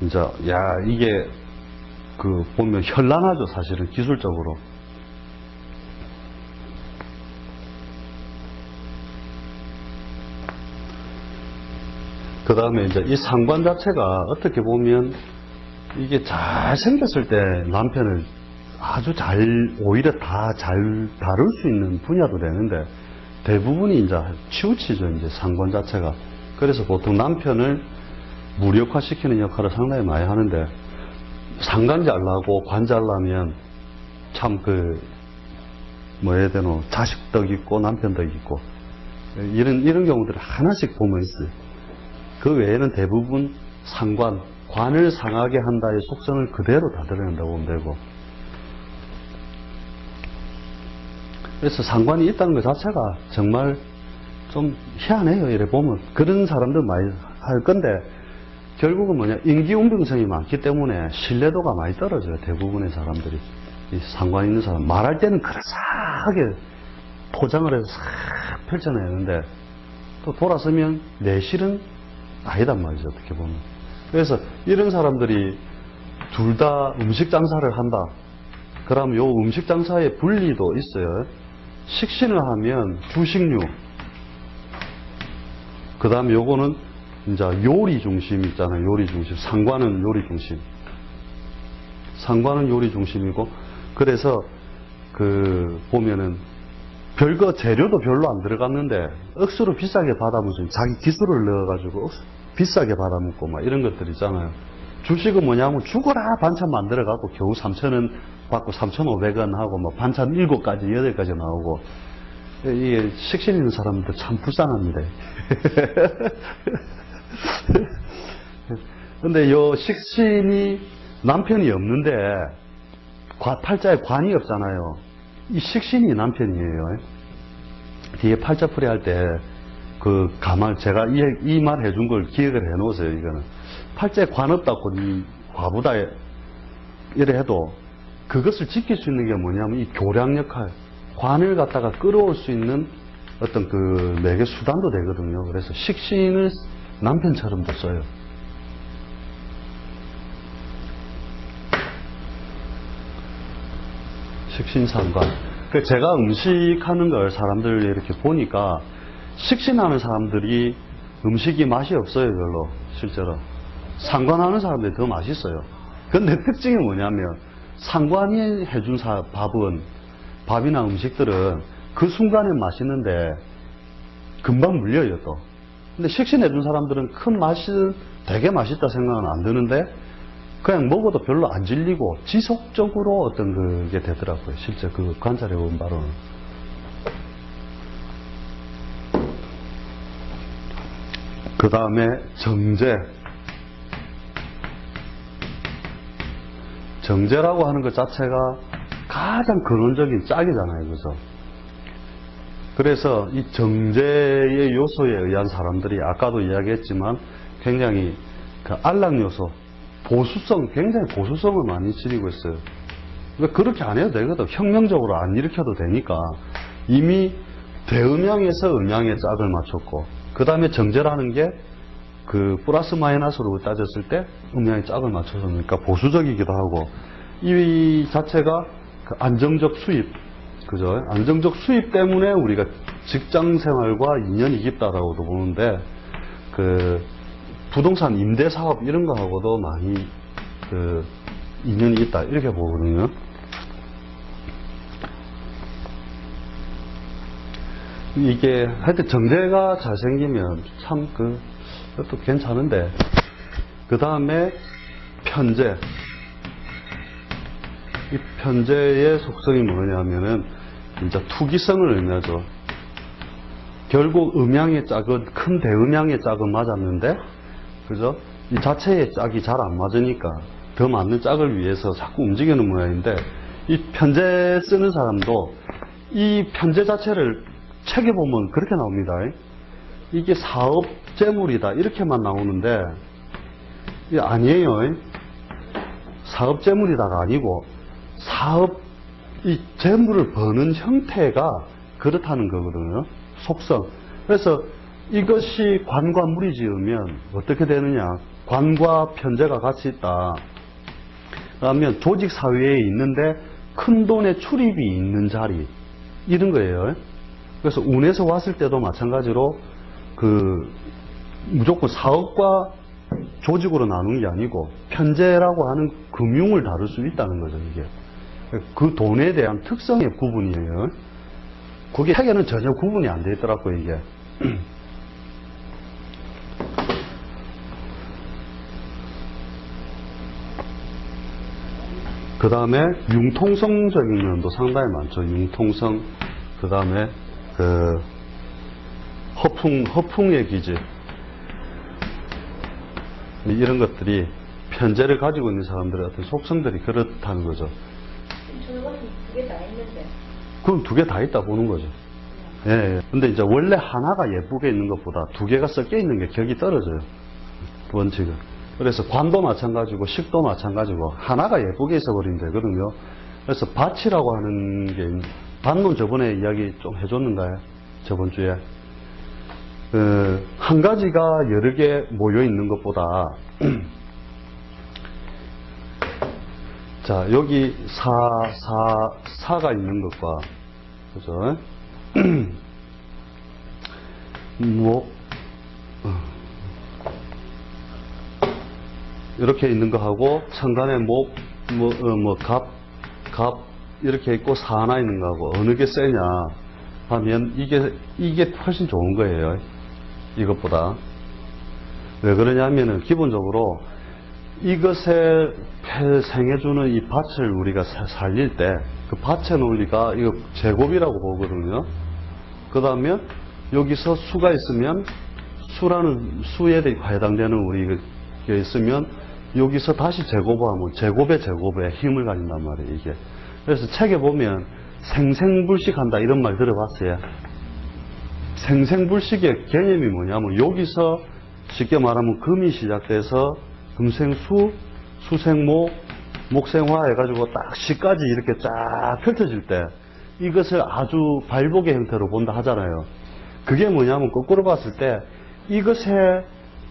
이제, 야, 이게, 보면 현란하죠, 사실은, 기술적으로. 그 다음에 이제 이 상관 자체가 어떻게 보면 이게 잘 생겼을 때 남편을 아주 오히려 다 잘 다룰 수 있는 분야도 되는데 대부분이 이제 치우치죠, 이제 상관 자체가. 그래서 보통 남편을 무력화시키는 역할을 상당히 많이 하는데 상관 잘나고 관 잘나면 참 뭐 해야 되노, 자식 덕 있고 남편 덕 있고 이런 경우들을 하나씩 보면 있어요. 그 외에는 대부분 상관, 관을 상하게 한다의 속성을 그대로 다 드러낸다고 보면 되고. 그래서 상관이 있다는 것 자체가 정말 좀 희한해요. 이래 보면. 그런 사람들 많이 할 건데, 결국은 뭐냐, 인기운병성이 많기 때문에 신뢰도가 많이 떨어져요. 대부분의 사람들이. 이 상관 있는 사람. 말할 때는 그럴싸하게 포장을 해서 싹 펼쳐내는데, 또 돌아서면 내실은 아니단 말이죠, 어떻게 보면. 그래서 이런 사람들이 둘 다 음식 장사를 한다. 그러면 요 음식 장사의 분리도 있어요. 식신을 하면 주식류. 그 다음에 요거는 이제 요리 중심 있잖아요. 요리 중심. 상관은 요리 중심. 상관은 요리 중심이고, 그래서 보면은 별거 재료도 별로 안 들어갔는데 억수로 비싸게 받아먹죠. 자기 기술을 넣어가지고 비싸게 받아먹고 막 이런 것들 있잖아요. 주식은 뭐냐면 죽어라 반찬 만들어갖고 겨우 3,000원 받고 3,500원 하고 뭐 반찬 7가지, 8가지 나오고. 이게 식신 있는 사람들 참 불쌍합니다. 근데 요 식신이 남편이 없는데 팔자에 관이 없잖아요. 이 식신이 남편이에요. 뒤에 팔자풀이 할 때 제가 이 말 해준 걸 기억을 해 놓으세요. 이거는 팔자에 관 없다고 이 과부다 이래 해도 그것을 지킬 수 있는 게 뭐냐면 이 교량 역할, 관을 갖다가 끌어올 수 있는 어떤 매개 수단도 되거든요. 그래서 식신을 남편처럼도 써요. 식신상관. 제가 음식하는 걸 사람들 이렇게 보니까 식신하는 사람들이 음식이 맛이 없어요, 별로. 실제로. 상관하는 사람들이 더 맛있어요. 근데 특징이 뭐냐면 상관이 해준 밥이나 음식들은 그 순간에 맛있는데 금방 물려요, 또. 근데 식신해준 사람들은 큰 맛은 되게 맛있다 생각은 안 드는데 그냥 먹어도 별로 안 질리고 지속적으로 어떤 그게 되더라고요. 실제 관찰해 본 바로는. 그 다음에 정제. 정제라고 하는 것 자체가 가장 근원적인 짝이잖아요. 그죠? 그래서 이 정제의 요소에 의한 사람들이 아까도 이야기했지만 굉장히 안락 요소, 굉장히 보수성을 많이 지니고 있어요. 그러니까 그렇게 안 해도 되거든. 혁명적으로 안 일으켜도 되니까. 이미 대음양에서 음양의 짝을 맞췄고, 그 다음에 정제라는 게 플러스 마이너스로 따졌을 때 음양의 짝을 맞춰서 그러니까 보수적이기도 하고, 이 자체가 안정적 수입, 그죠? 안정적 수입 때문에 우리가 직장 생활과 인연이 깊다라고도 보는데, 부동산 임대 사업 이런 거하고도 많이 인연이 있다 이렇게 보거든요. 이게 하여튼 정제가 잘 생기면 참 그것도 괜찮은데, 그 다음에 편제. 이 편제의 속성이 뭐냐면은 이제 투기성을 의미하죠. 결국 음양의 짝은 큰 대음양의 짝은 맞았는데, 그죠? 이 자체의 짝이 잘 안 맞으니까 더 맞는 짝을 위해서 자꾸 움직이는 모양인데, 이 편제 쓰는 사람도 이 편제 자체를 책에 보면 그렇게 나옵니다. 이게 사업 재물이다 이렇게만 나오는데 이게 아니에요. 사업 재물이다가 아니고 이 재물을 버는 형태가 그렇다는 거거든요. 속성. 그래서 이것이 관과 물이 지으면 어떻게 되느냐. 관과 편제가 같이 있다. 그러면 조직 사회에 있는데 큰 돈의 출입이 있는 자리, 이런 거예요. 그래서 운에서 왔을 때도 마찬가지로 무조건 사업과 조직으로 나누는 게 아니고 편제라고 하는 금융을 다룰 수 있다는 거죠, 이게. 그 돈에 대한 특성의 구분이에요. 그게 핵에는 전혀 구분이 안 돼 있더라고요, 이게. 그 다음에 융통성적인 면도 상당히 많죠. 융통성, 그 다음에 허풍의 기질, 이런 것들이 편제를 가지고 있는 사람들의 어떤 속성들이 그렇다는 거죠. 저는 두 개 다 있는데. 그럼 두 개 다 있다 보는 거죠. 예. 근데 이제 원래 하나가 예쁘게 있는 것보다 두 개가 섞여 있는 게 격이 떨어져요. 원칙은. 그래서 관도 마찬가지고 식도 마찬가지고 하나가 예쁘게 있어버리면 되거든요. 그래서 밭이라고 하는 게, 밭론 저번에 이야기 좀 해줬는가요? 저번 주에. 한 가지가 여러 개 모여 있는 것보다 자, 여기 사가 있는 것과, 그죠? 이렇게 있는 거하고, 천간에 갑, 이렇게 있고, 사 하나 있는 거하고, 어느 게 세냐 하면, 이게 훨씬 좋은 거예요. 이것보다. 왜 그러냐면은, 기본적으로, 이것에 생해주는 이 밭을 우리가 살릴 때, 그 밭의 논리가 이거 제곱이라고 보거든요. 그 다음에 여기서 수가 있으면, 수라는 수에 해당되는 우리 게 있으면, 여기서 다시 제곱하면 제곱의 제곱에 힘을 가진단 말이에요, 이게. 그래서 책에 보면 생생불식한다 이런 말 들어봤어요. 생생불식의 개념이 뭐냐면, 여기서 쉽게 말하면 금이 시작돼서 금생수, 수생목, 목생화 해가지고 딱 시까지 이렇게 쫙 펼쳐질 때 이것을 아주 발복의 형태로 본다 하잖아요. 그게 뭐냐면 거꾸로 봤을 때 이것의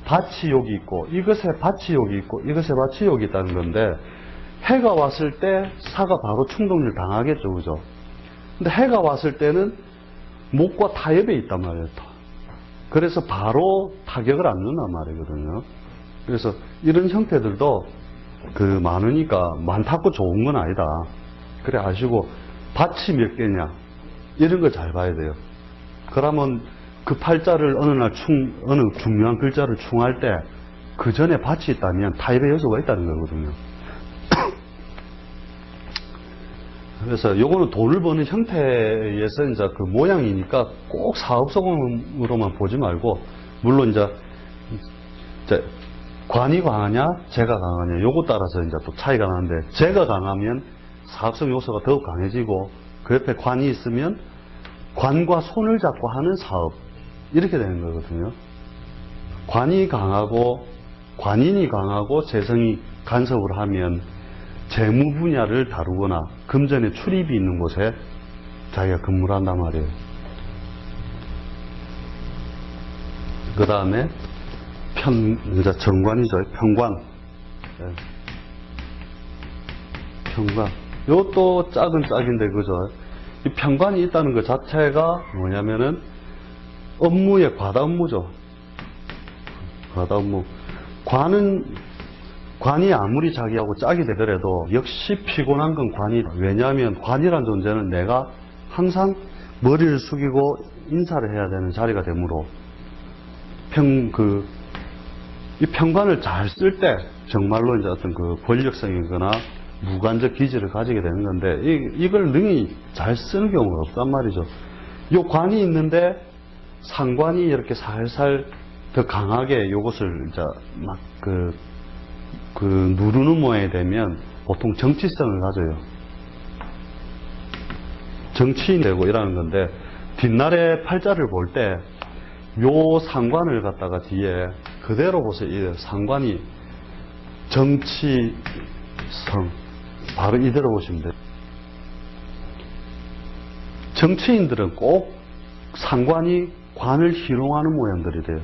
밭이 여기 있고 이것의 밭이 여기 있고 이것의 밭이 여기 있다는 건데, 해가 왔을 때 사가 바로 충동을 당하겠죠, 그죠? 근데 해가 왔을 때는 목과 타협에 있단 말이에요. 그래서 바로 타격을 안 준단 말이거든요. 그래서 이런 형태들도 많으니까 많다고 좋은 건 아니다. 그래 아시고, 밭이 몇 개냐 이런 걸 잘 봐야 돼요. 그러면 그 팔자를 어느 중요한 글자를 충할 때 그 전에 밭이 있다면 타입의 요소가 있다는 거거든요. 그래서 요거는 돈을 버는 형태에서 이제 그 모양이니까 꼭 사업성으로만 보지 말고, 물론 이제 관이 강하냐, 재가 강하냐, 요거 따라서 이제 또 차이가 나는데, 재가 강하면 사업성 요소가 더욱 강해지고, 그 옆에 관이 있으면 관과 손을 잡고 하는 사업, 이렇게 되는 거거든요. 관이 강하고, 관인이 강하고, 재성이 간섭을 하면 재무 분야를 다루거나 금전의 출입이 있는 곳에 자기가 근무를 한단 말이에요. 그 다음에 이제 정관이죠. 평관. 평관. 이것도 짝은 짝인데, 그죠? 이 평관이 있다는 것 자체가 뭐냐면은 업무의 과다 업무죠. 과다 업무. 관이 아무리 자기하고 짝이 되더라도 역시 피곤한 건 관이다. 왜냐하면 관이란 존재는 내가 항상 머리를 숙이고 인사를 해야 되는 자리가 되므로, 이 평관을 잘 쓸 때 정말로 이제 어떤 권력성이거나 무관적 기질을 가지게 되는 건데, 이걸 능히 잘 쓰는 경우가 없단 말이죠. 요 관이 있는데 상관이 이렇게 살살 더 강하게 요것을 이제 막 누르는 모양이 되면 보통 정치성을 가져요. 정치인 되고 이러는 건데, 뒷날에 팔자를 볼 때 요 상관을 갖다가 뒤에 그대로 보세요. 이 상관이 정치성, 바로 이대로 보시면 돼요. 정치인들은 꼭 상관이 관을 희롱하는 모양들이 돼요.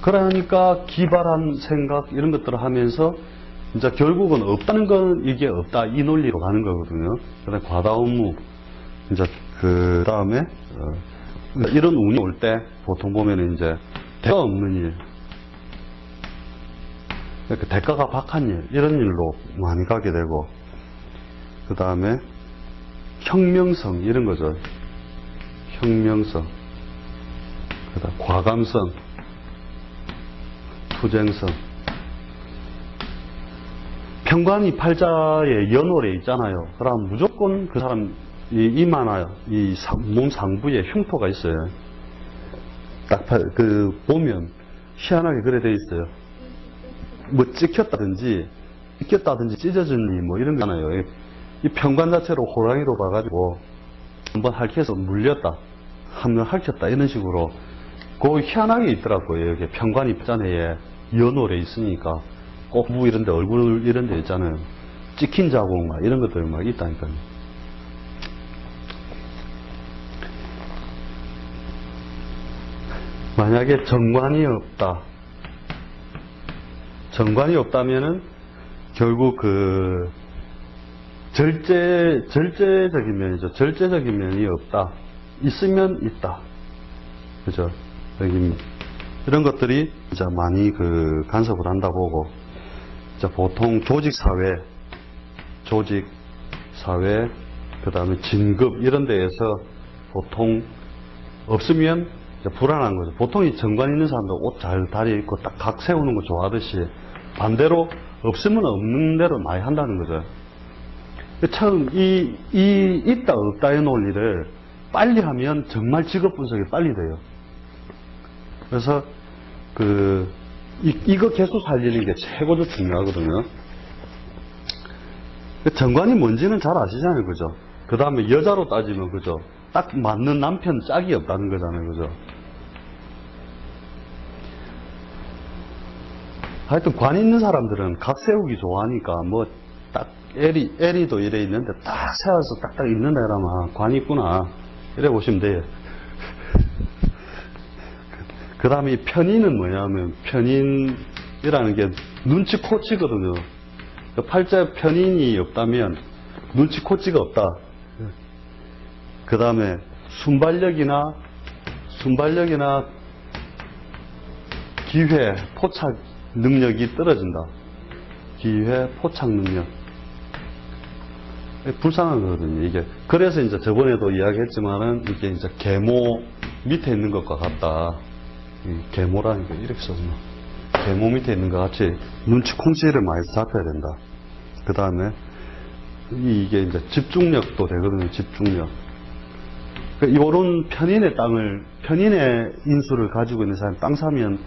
그러니까 기발한 생각 이런 것들을 하면서 이제 결국은 없다는 건 이게 없다 이 논리로 가는 거거든요. 그다음에 과다 업무 이제 그 다음에 이런 운이 올 때 보통 보면은 이제 대가 없는 일, 그러니까 대가가 박한 일 이런 일로 많이 가게 되고 그 다음에 혁명성 이런 거죠. 혁명성, 그다음 과감성, 투쟁성. 평관이 팔자에 연월에 있잖아요. 그럼 무조건 그 사람 이마나 이 몸 상부에 흉터가 있어요. 딱 보면 희한하게 그래 돼 있어요. 뭐 찍혔다든지 찢어진 일 뭐 이런 거잖아요. 이 평관 자체로 호랑이로 봐가지고 한번 핥혀서 물렸다, 한번 핥혔다 이런 식으로 그 희한하게 있더라고요. 여기 평관이 팔자에 연월에 있으니까 꼭 무 이런데 얼굴 이런데 있잖아요. 찍힌 자국 막 이런 것들 막 있다니까요. 만약에 정관이 없다. 정관이 없다면은 결국 그 절제적인 면이죠. 절제적인 면이 없다. 있으면 있다. 그죠? 여기 이런 것들이 이제 많이 그 간섭을 한다 보고, 이제 보통 조직 사회, 그 다음에 진급 이런 데에서 보통 없으면 이제 불안한 거죠. 보통 이 정관 있는 사람들 옷 잘 다리 입고 딱 각 세우는 거 좋아하듯이 반대로 없으면 없는 대로 많이 한다는 거죠. 처음 이 있다 없다의 논리를 빨리 하면 정말 직업 분석이 빨리 돼요. 그래서 이거 계속 살리는 게 최고로 중요하거든요. 정관이 뭔지는 잘 아시잖아요, 그죠? 그 다음에 여자로 따지면 그죠? 딱 맞는 남편 짝이 없다는 거잖아요, 그죠? 하여튼 관 있는 사람들은 각 세우기 좋아하니까 뭐 딱 에리도 이래 있는데 딱 세워서 딱딱 있는 애라면 관 있구나 이래 보시면 돼요. 그 다음에 이 편인은 뭐냐면 편인이라는 게 눈치 코치거든요. 팔자에 편인이 없다면 눈치 코치가 없다. 그 다음에 순발력이나 기회, 포착 능력이 떨어진다. 기회, 포착 능력. 불쌍한 거거든요, 이게. 그래서 이제 저번에도 이야기했지만은 이게 이제 계모 밑에 있는 것과 같다. 계모라는 게 이렇게 써서 계모 밑에 있는 것 같이 눈치 콩치를 많이 잡혀야 된다. 그 다음에 이게 이제 집중력도 되거든요, 집중력. 요런 편인의 인수를 가지고 있는 사람이 땅 사면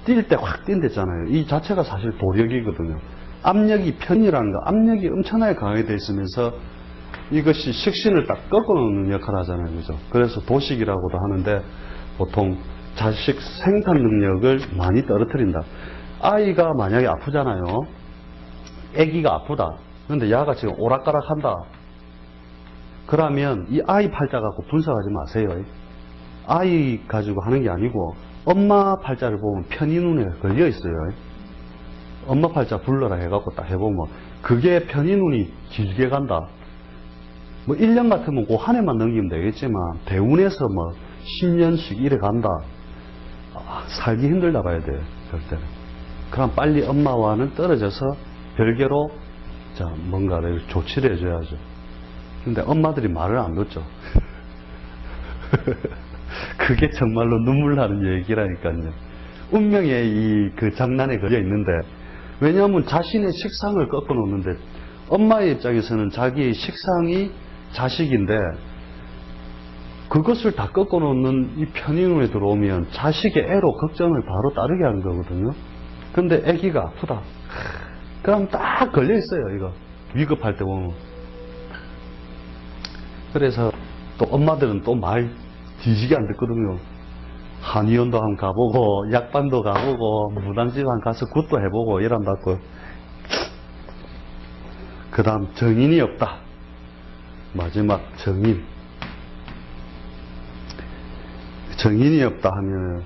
뛸 때 확 뛴댔잖아요. 이 자체가 사실 도력이거든요. 압력이 편이라는 거, 압력이 엄청나게 강하게 돼 있으면서 이것이 식신을 딱 꺾어놓는 역할을 하잖아요. 그죠? 그래서 도식이라고도 하는데 보통 자식 생산 능력을 많이 떨어뜨린다. 아이가 만약에 아프잖아요. 아기가 아프다. 그런데 야가 지금 오락가락 한다. 그러면 이 아이 팔자 갖고 분석하지 마세요. 아이 가지고 하는 게 아니고 엄마 팔자를 보면 편인운에 걸려 있어요. 엄마 팔자 불러라 해갖고 딱 해보면 그게 편인운이 길게 간다. 뭐 1년 같으면 그 한 해만 넘기면 되겠지만 대운에서 뭐 10년씩 이래 간다. 살기 힘들다 봐야 돼요. 그럴 때는. 그럼 빨리 엄마와는 떨어져서 별개로 뭔가를 조치를 해줘야죠. 근데 엄마들이 말을 안 듣죠. 그게 정말로 눈물 나는 얘기라니까요. 운명의 그 장난에 걸려 있는데, 왜냐하면 자신의 식상을 꺾어 놓는데, 엄마의 입장에서는 자기의 식상이 자식인데, 그것을 다 꺾어 놓는 이 편인운에 들어오면 자식의 애로 걱정을 바로 따르게 하는 거거든요. 근데 아기가 아프다. 그럼 딱 걸려 있어요, 이거. 위급할 때 보면. 그래서 또 엄마들은 또 말 뒤지게 안 듣거든요. 한의원도 한번 가보고, 약반도 가보고, 무당집 가서 굿도 해보고, 이런다고. 그 다음, 정인이 없다. 마지막, 정인. 정인이 없다 하면,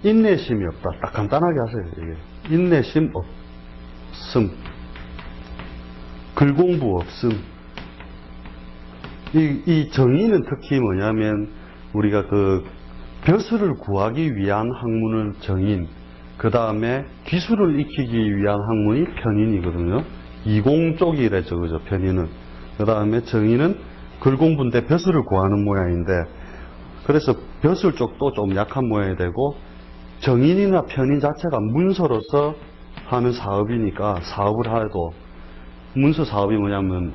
인내심이 없다. 딱 간단하게 하세요. 이게. 인내심 없음. 글공부 없음. 이 정의는 특히 뭐냐면 우리가 그 벼슬을 구하기 위한 학문은 정인, 그 다음에 기술을 익히기 위한 학문이 편인이거든요. 이공 쪽이래죠, 그죠? 편인은. 그 다음에 정인은 글공부인데 벼슬을 구하는 모양인데, 그래서 벼슬 쪽도 좀 약한 모양이 되고, 정인이나 편인 자체가 문서로서 하는 사업이니까 사업을 해도 문서 사업이 뭐냐면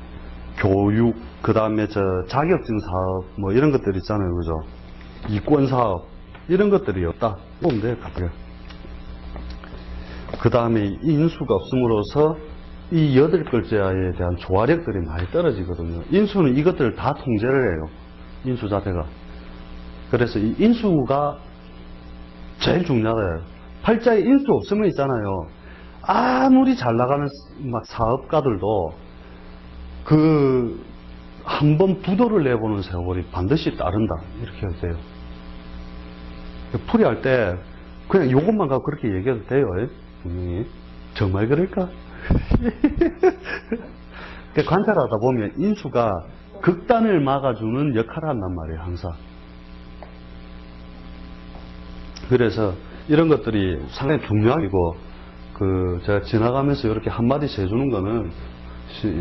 교육, 그 다음에 자격증 사업 뭐 이런 것들 있잖아요, 그죠? 이권 사업 이런 것들이 없다 보면 돼요. 그 다음에 인수가 없음으로써 이 8글자에 대한 조화력들이 많이 떨어지거든요. 인수는 이것들을 다 통제를 해요. 인수 자체가. 그래서 이 인수가 제일 중요하다. 팔자에 인수 없으면 있잖아요. 아무리 잘 나가는 막 사업가들도 한번 부도를 내보는 세월이 반드시 따른다. 이렇게 해도 돼요. 풀이할 때 그냥 요것만 갖고 그렇게 얘기해도 돼요. 분명히. 정말 그럴까? 관찰하다 보면 인수가 극단을 막아주는 역할을 한단 말이에요. 항상. 그래서 이런 것들이 상당히 중요하고 제가 지나가면서 이렇게 한마디씩 해주는 거는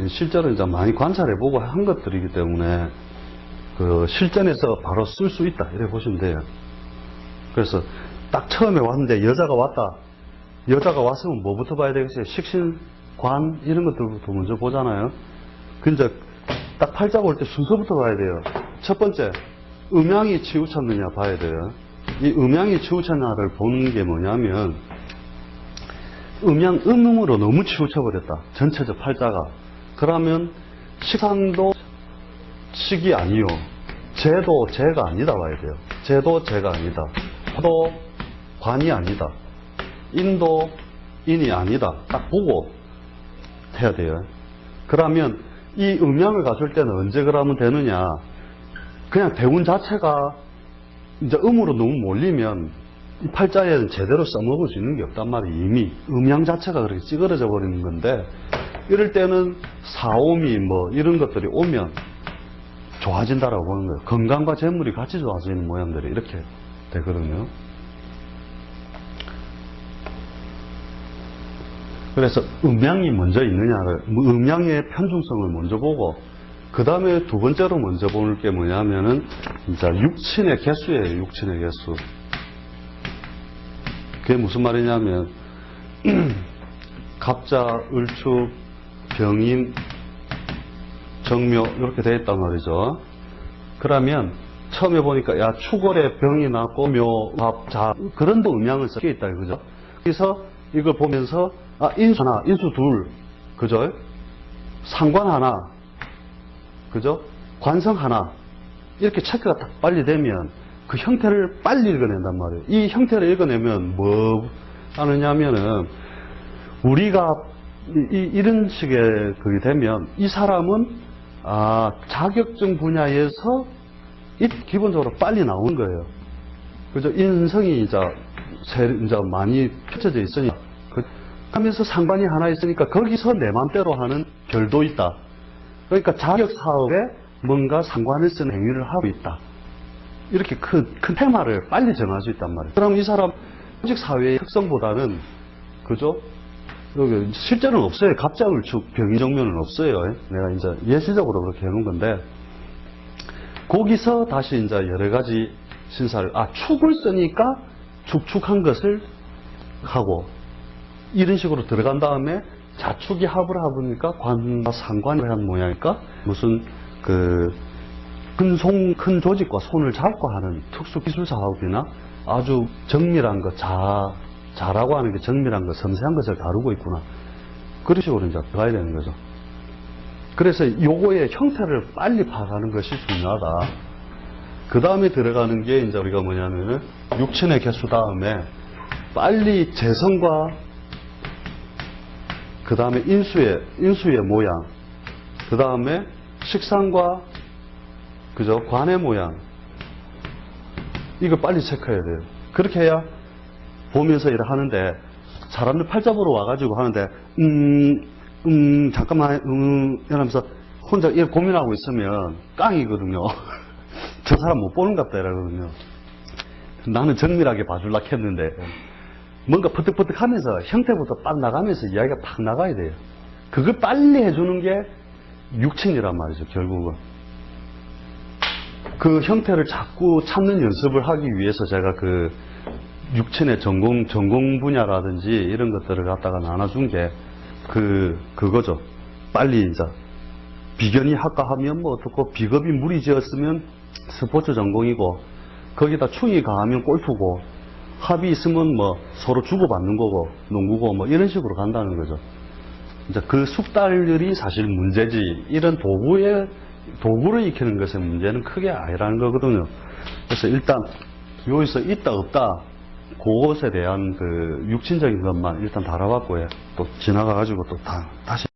실제로 이제 많이 관찰해보고 한 것들이기 때문에 실전에서 바로 쓸 수 있다. 이렇게 보시면 돼요. 그래서 딱 처음에 왔는데 여자가 왔다. 여자가 왔으면 뭐부터 봐야 되겠어요? 식신관 이런 것들부터 먼저 보잖아요. 근데 딱 팔자 볼 때 순서부터 봐야 돼요. 첫 번째, 음양이 치우쳤느냐 봐야 돼요. 이 음양이 치우쳤냐를 보는 게 뭐냐면 음으로 너무 치우쳐버렸다. 전체적 팔자가. 그러면 식상도 식이 아니요. 재도 재가 아니다 봐야 돼요. 재도 재가 아니다. 화도 관이 아니다. 인도 인이 아니다. 딱 보고 해야 돼요. 그러면 이 음양을 갖출 때는 언제 그러면 되느냐. 그냥 대운 자체가 이제 음으로 너무 몰리면 이 팔자에는 제대로 써먹을 수 있는 게 없단 말이에요. 이미 음양 자체가 그렇게 찌그러져 버리는 건데, 이럴 때는 사오미 뭐 이런 것들이 오면 좋아진다라고 보는 거예요. 건강과 재물이 같이 좋아지는 모양들이 이렇게 되거든요. 그래서 음양이 먼저 있느냐를, 음양의 편중성을 먼저 보고, 그 다음에 두 번째로 먼저 보는 게 뭐냐면은 이제 육친의 개수예요. 육친의 개수. 그게 무슨 말이냐면 갑자, 을축, 병인, 정묘 이렇게 되어 있단 말이죠. 그러면 처음에 보니까 야 축월에 병이 났고 묘, 합, 자 그런 도 음양을 섞여 있다 그죠. 그래서 이걸 보면서 인수 하나, 인수 둘, 그죠? 상관 하나, 그죠? 관성 하나 이렇게 체크가 딱 빨리 되면 그 형태를 빨리 읽어낸단 말이에요. 이 형태를 읽어내면 뭐 하느냐면은 우리가 이런 식의 그게 되면 이 사람은 자격증 분야에서 기본적으로 빨리 나오는 거예요. 그죠? 인성이 이제 많이 펼쳐져 있으니까 하면서 상관이 하나 있으니까 거기서 내 맘대로 하는 결도 있다. 그러니까 자격 사업에 뭔가 상관을 쓰는 행위를 하고 있다. 이렇게 큰 테마를 빨리 정할 수 있단 말이에요. 그럼 이 사람 조직 사회의 특성보다는 그죠? 실제로는 없어요. 갑자을축 병이정면은 없어요. 내가 이제 예시적으로 그렇게 해놓은 건데 거기서 다시 이제 여러 가지 신사를 축을 쓰니까 축축한 것을 하고 이런 식으로 들어간 다음에 자축이 합을 하보니까 관과 상관을 한 모양이니까 무슨 큰 조직과 손을 잡고 하는 특수 기술 사업이나 아주 정밀한 것, 자라고 하는 게 정밀한 것, 섬세한 것을 다루고 있구나. 그런 식으로 이제 들어가야 되는 거죠. 그래서 요거의 형태를 빨리 파악하는 것이 중요하다. 그 다음에 들어가는 게 이제 우리가 뭐냐면은 육친의 개수 다음에 빨리 재성과 그 다음에 인수의 모양, 그 다음에 식상과 그죠? 관의 모양. 이거 빨리 체크해야 돼요. 그렇게 해야 보면서 일을 하는데 사람들 팔자보러 와가지고 하는데 잠깐만 이러면서 혼자 일 고민하고 있으면 깡이거든요. 저 사람 못 보는 것 같다 이러거든요. 나는 정밀하게 봐주려고 했는데 뭔가 퍼뜩퍼뜩 하면서 형태부터 빡 나가면서 이야기가 팍 나가야 돼요. 그걸 빨리 해주는 게 육친이란 말이죠. 결국은 그 형태를 자꾸 찾는 연습을 하기 위해서 제가 그 육친의 전공 분야라든지 이런 것들을 갖다가 나눠준 게 그거죠. 빨리 이제 비견이 학과 하면 뭐 어떻고 비겁이 무리지었으면 스포츠 전공이고 거기다 충이 가하면 골프고 합이 있으면 뭐 서로 주고받는 거고 농구고 뭐 이런 식으로 간다는 거죠. 이제 그 숙달들이 사실 문제지 이런 도구를 익히는 것의 문제는 크게 아니라는 거거든요. 그래서 일단 여기서 있다 없다 그것에 대한 그 육친적인 것만 일단 다뤄봤고요. 또 지나가가지고 또 다시